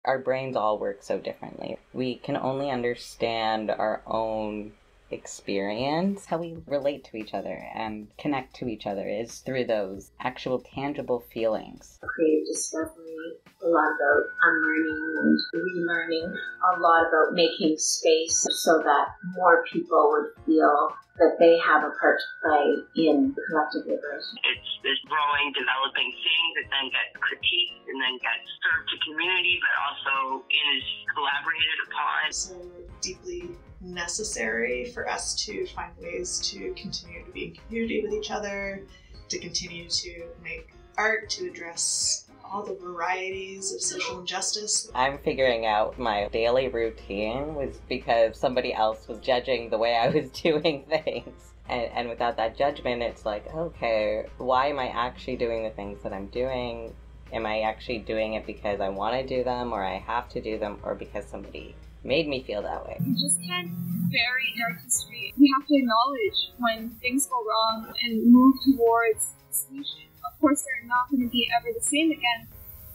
Our brains all work so differently. We can only understand our own experience. How we relate to each other and connect to each other is through those actual tangible feelings. Creative discovery, a lot about unlearning and relearning, a lot about making space so that more people would feel that they have a part to play in the collective liberation. It's this growing, developing thing that then gets critiqued and then gets served to community, but also is collaborated upon. So deeply necessary for us to find ways to continue to be in community with each other, to continue to make art, to address all the varieties of social injustice. I'm figuring out my daily routine was because somebody else was judging the way I was doing things. And without that judgment, it's like, okay, why am I actually doing the things that I'm doing? Am I actually doing it because I want to do them, or I have to do them, or because somebody made me feel that way? You just can't bury dark history. We have to acknowledge when things go wrong and move towards a solution. Of course, they're not going to be ever the same again,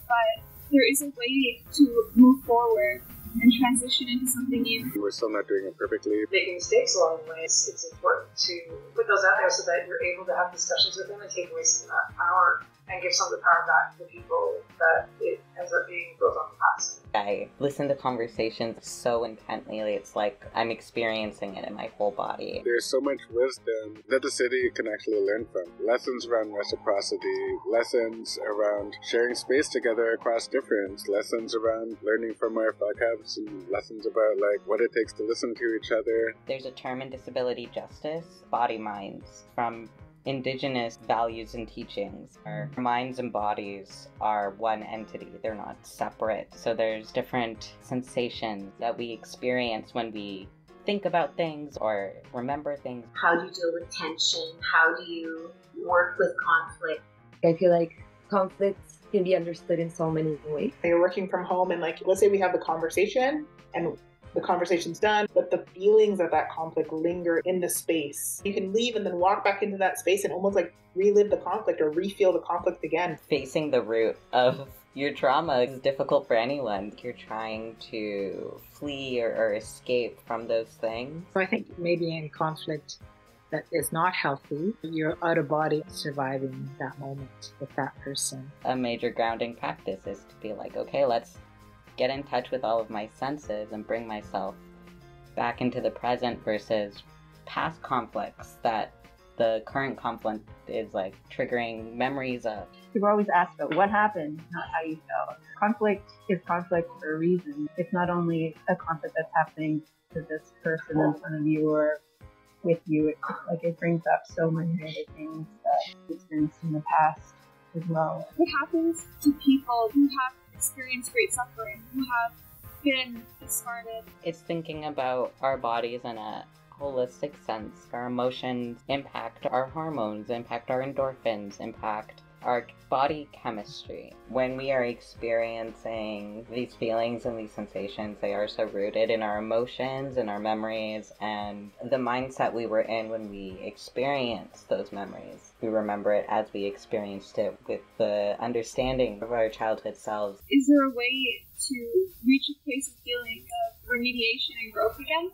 but there is a way to move forward and transition into something new. We're still not doing it perfectly. Making mistakes along the way, it's important to put those out there so that you're able to have discussions with them and take away some of that power and give some of the power back to the people that it ends up being built on the past. I listen to conversations so intently, it's like I'm experiencing it in my whole body. There's so much wisdom that the city can actually learn from. Lessons around reciprocity, lessons around sharing space together across difference, lessons around learning from our vocabs, and lessons about like what it takes to listen to each other. There's a term in disability justice, body minds, from Indigenous values and teachings. Our minds and bodies are one entity, they're not separate. So there's different sensations that we experience when we think about things or remember things. How do you deal with tension? How do you work with conflict? I feel like conflict can be understood in so many ways. You're working from home and like, let's say we have the conversation and the conversation's done, but the feelings of that conflict linger in the space. You can leave and then walk back into that space and almost like relive the conflict or re-feel the conflict again. Facing the root of your trauma is difficult for anyone. You're trying to flee or escape from those things. So I think maybe in conflict that is not healthy, you're out of body surviving that moment with that person. A major grounding practice is to be like, okay, let's get in touch with all of my senses and bring myself back into the present versus past conflicts that the current conflict is like triggering memories of. People always ask about what happened, not how you felt. Conflict is conflict for a reason. It's not only a conflict that's happening to this person in front of you or with you. It's like it brings up so many other things that you experienced in the past as well. What happens to people who have experienced great suffering, who have been discarded? It's thinking about our bodies in a holistic sense. Our emotions impact our hormones, impact our endorphins, impact our body chemistry. When we are experiencing these feelings and these sensations, they are so rooted in our emotions and our memories and the mindset we were in when we experienced those memories. We remember it as we experienced it with the understanding of our childhood selves. Is there a way to reach a place of feeling of remediation and growth again?